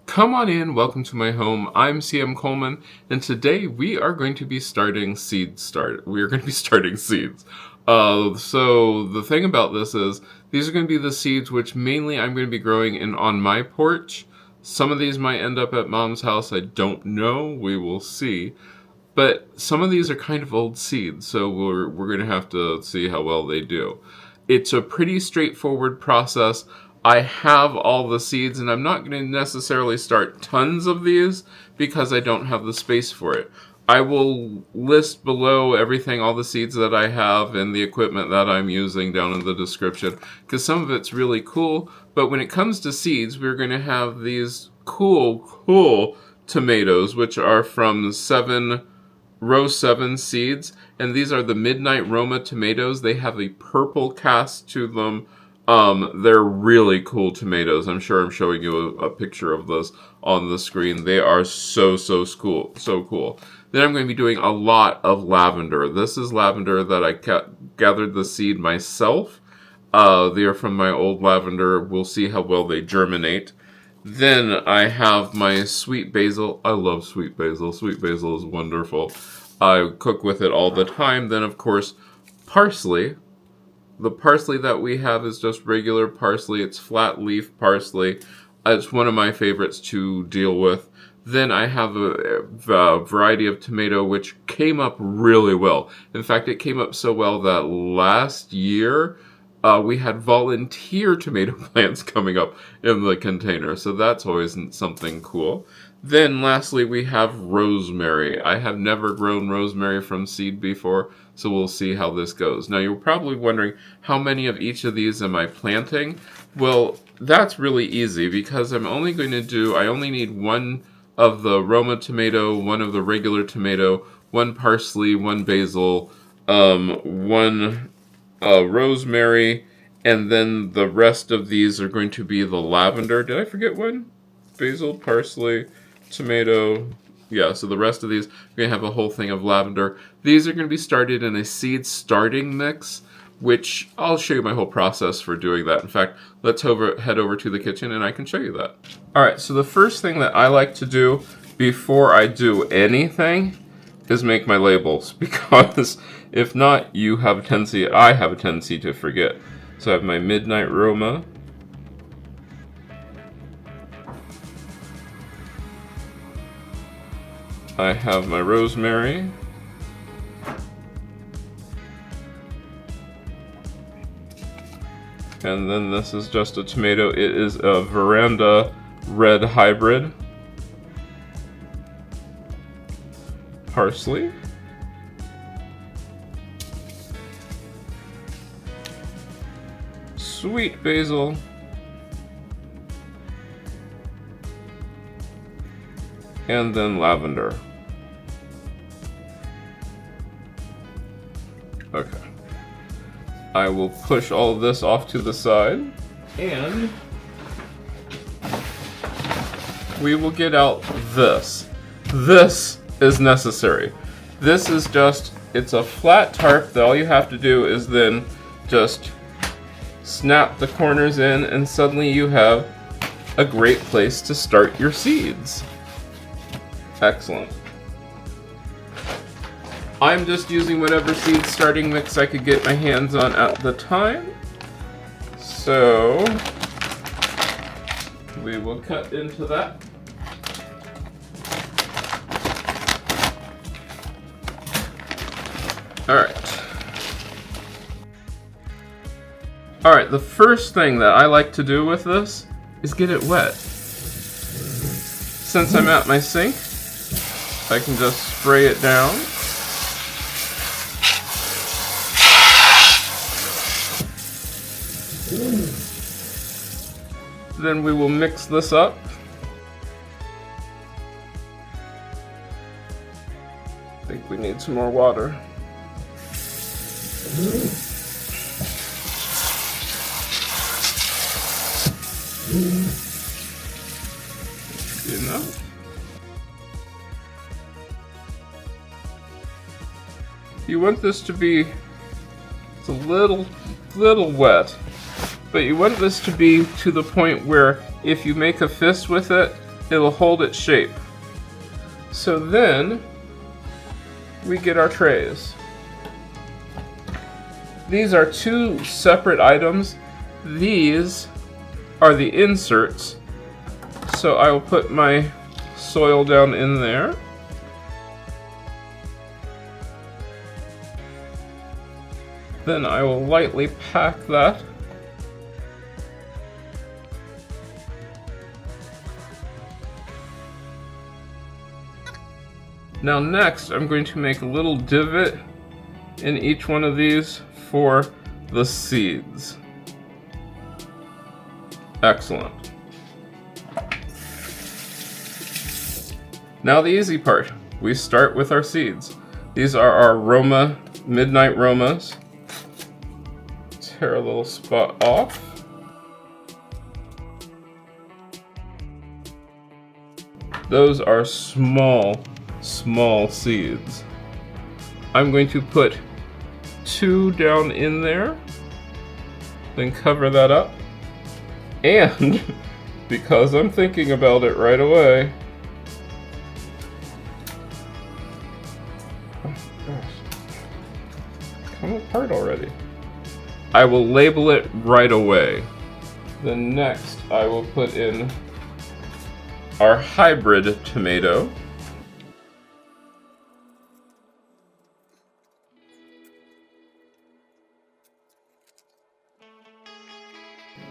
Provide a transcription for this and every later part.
Come on in, welcome to my home. I'm CM Coleman, and today we are going to be starting seeds. We are going to be starting seeds. So the thing about this is, these are going to be the seeds which mainly I'm going to be growing on my porch. Some of these might end up at Mom's house, I don't know, we will see. But some of these are kind of old seeds, so we're going to have to see how well they do. It's a pretty straightforward process. I have all the seeds, and I'm not going to necessarily start tons of these because I don't have the space for it. I will list below everything, all the seeds that I have and the equipment that I'm using down in the description, because some of it's really cool. But when it comes to seeds, we're going to have these cool tomatoes, which are from row 7 seeds, and these are the Midnight Roma tomatoes. They have a purple cast to them. They're really cool tomatoes. I'm sure I'm showing you a picture of this on the screen. They are so cool. Then I'm going to be doing a lot of lavender. This is lavender that I gathered the seed myself. They are from my old lavender. We'll see how well they germinate. Then I have my sweet basil. I love sweet basil. Sweet basil is wonderful. I cook with it all the time. Then, of course, parsley. The parsley that we have is just regular parsley. It's flat leaf parsley. It's one of my favorites to deal with. Then I have a variety of tomato which came up really well. In fact, it came up so well that last year we had volunteer tomato plants coming up in the container. So that's always something cool. Then lastly, we have rosemary. I have never grown rosemary from seed before, so we'll see how this goes. Now, you're probably wondering, how many of each of these am I planting? Well, that's really easy because I only need one of the Roma tomato, one of the regular tomato, one parsley, one basil, one rosemary, and then the rest of these are going to be the lavender. Did I forget one? Basil, parsley, tomato. Yeah, so the rest of these, we're going to have a whole thing of lavender. These are going to be started in a seed starting mix, which I'll show you my whole process for doing that. In fact, let's head over to the kitchen and I can show you that. All right, so the first thing that I like to do before I do anything is make my labels, because if not, I have a tendency to forget. So I have my Midnight Roma. I have my rosemary. And then this is just a tomato. It is a Veranda Red Hybrid. Parsley. Sweet basil. And then lavender. Okay. I will push all of this off to the side, and we will get out this. This is necessary. This is it's a flat tarp that all you have to do is then just snap the corners in, and suddenly you have a great place to start your seeds. Excellent. I'm just using whatever seed starting mix I could get my hands on at the time. So we will cut into that. Alright, the first thing that I like to do with this is get it wet. Since I'm at my sink, I can just spray it down. Then we will mix this up. I think we need some more water. Enough. You want this to be, it's a little wet, but you want this to be to the point where if you make a fist with it, it'll hold its shape. So then we get our trays. These are two separate items. These are the inserts. So I will put my soil down in there. Then I will lightly pack that. Now next, I'm going to make a little divot in each one of these for the seeds. Excellent. Now the easy part. We start with our seeds. These are our Roma, Midnight Romas. Tear a little spot off. Those are small seeds. I'm going to put 2 down in there, then cover that up. And because I'm thinking about it right away, oh gosh, come apart already. I will label it right away. Then next I will put in our hybrid tomato.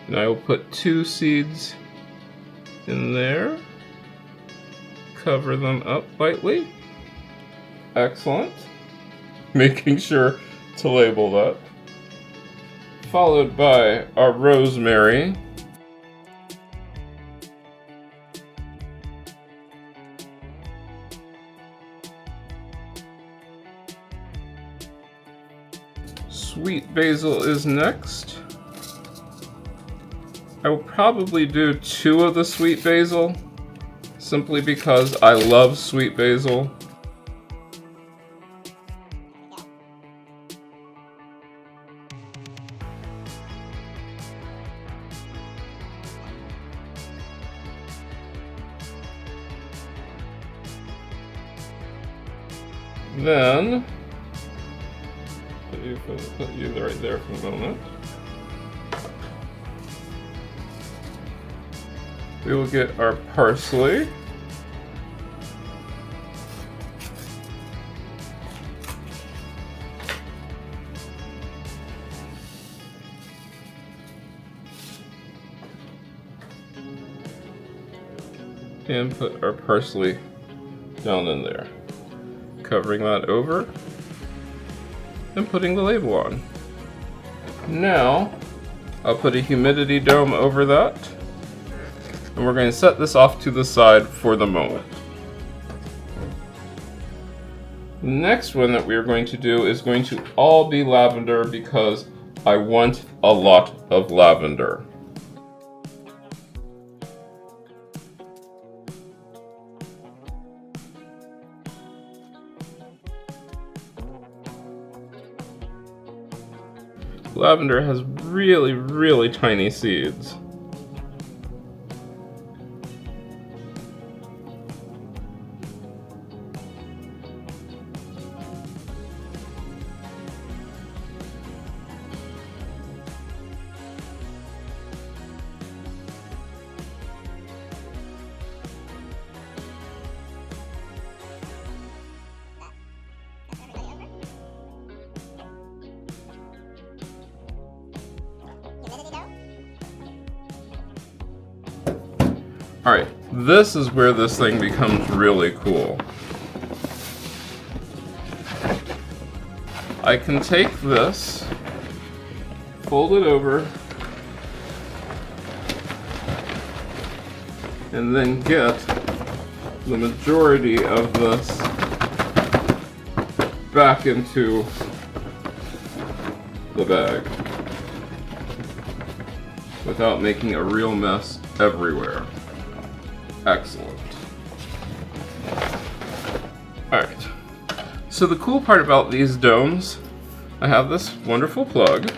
And I will put 2 seeds in there. Cover them up lightly. Excellent. Making sure to label that. Followed by our rosemary. Sweet basil is next. I will probably do 2 of the sweet basil, simply because I love sweet basil. Then, put you right there for a moment. We will get our parsley. And put our parsley down in there. Covering that over and putting the label on. Now, I'll put a humidity dome over that. And we're going to set this off to the side for the moment. The next one that we are going to do is going to all be lavender because I want a lot of lavender. Lavender has really tiny seeds. Alright, this is where this thing becomes really cool. I can take this, fold it over, and then get the majority of this back into the bag without making a real mess everywhere. Excellent. Alright, so the cool part about these domes, I have this wonderful plug.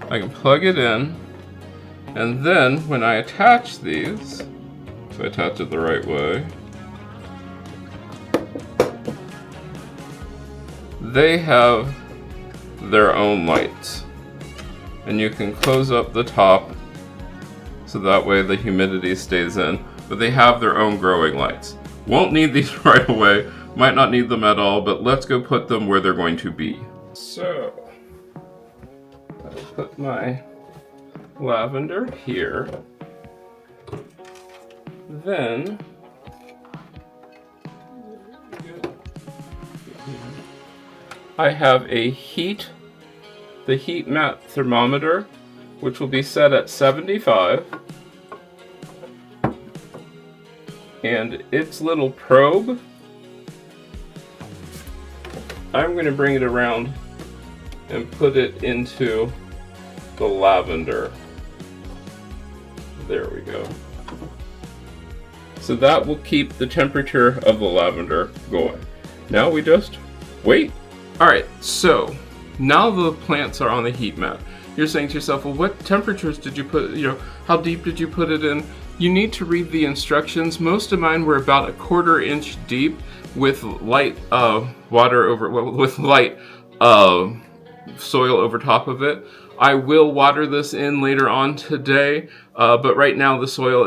I can plug it in, and then when I attach these, so I attach it the right way. They have their own lights, and you can close up the top so that way the humidity stays in, but they have their own growing lights. Won't need these right away, might not need them at all, but let's go put them where they're going to be. So, I'll put my lavender here. Then, I have the heat mat thermometer, which will be set at 75. And its little probe, I'm going to bring it around and put it into the lavender. There we go. So that will keep the temperature of the lavender going. Now we just wait. Alright, so now the plants are on the heat mat. You're saying to yourself, well, what temperatures did you put, how deep did you put it in? You need to read the instructions. Most of mine were about a 1/4 inch deep with light water over, with light soil over top of it. I will water this in later on today, but right now the soil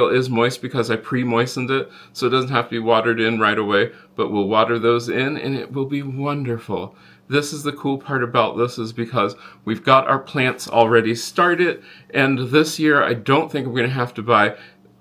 is moist because I pre-moistened it, so it doesn't have to be watered in right away, but we'll water those in and it will be wonderful. This is the cool part about this, is because we've got our plants already started, and this year I don't think I'm going to have to buy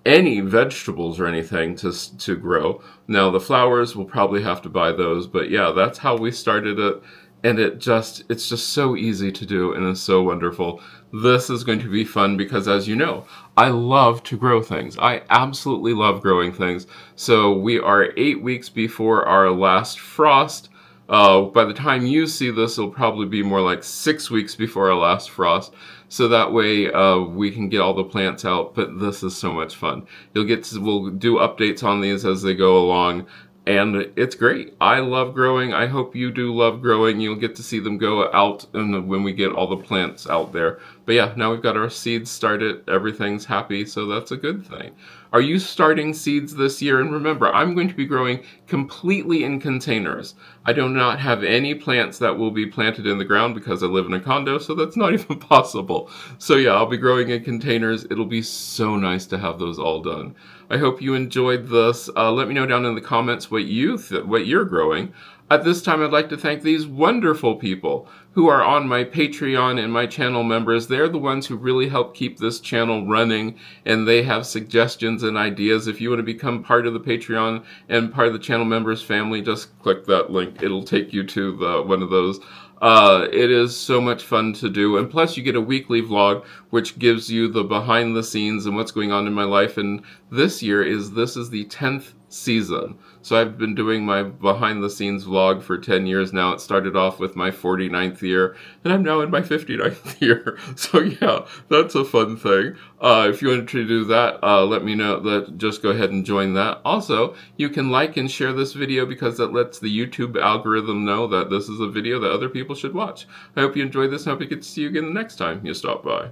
any vegetables or anything to grow. Now the flowers, we'll probably have to buy those, but yeah, that's how we started it. And it's just so easy to do, and it's so wonderful. This is going to be fun because, as you know, I love to grow things. I absolutely love growing things. So we are 8 weeks before our last frost. By the time you see this, it'll probably be more like 6 weeks before our last frost. So that way we can get all the plants out. But this is so much fun. We'll do updates on these as they go along. And it's great. I love growing. I hope you do love growing. You'll get to see them go out when we get all the plants out there. But yeah, now we've got our seeds started. Everything's happy, so that's a good thing. Are you starting seeds this year? And remember, I'm going to be growing completely in containers. I do not have any plants that will be planted in the ground because I live in a condo, so that's not even possible. So yeah, I'll be growing in containers. It'll be so nice to have those all done. I hope you enjoyed this. Let me know down in the comments what you're growing. At this time, I'd like to thank these wonderful people who are on my Patreon and my channel members. They're the ones who really help keep this channel running, and they have suggestions and ideas. If you want to become part of the Patreon and part of the channel members family, just click that link. It'll take you to one of those. It is so much fun to do, and plus you get a weekly vlog which gives you the behind the scenes and what's going on in my life. And this is the 10th season, so I've been doing my behind the scenes vlog for 10 years now. It started off with my 49th year, and I'm now in my 59th year. So yeah, that's a fun thing. If you want to do that, let me know. Just go ahead and join that. Also, you can like and share this video because that lets the YouTube algorithm know that this is a video that other people should watch. I hope you enjoyed this, and I hope I get to see you again the next time you stop by.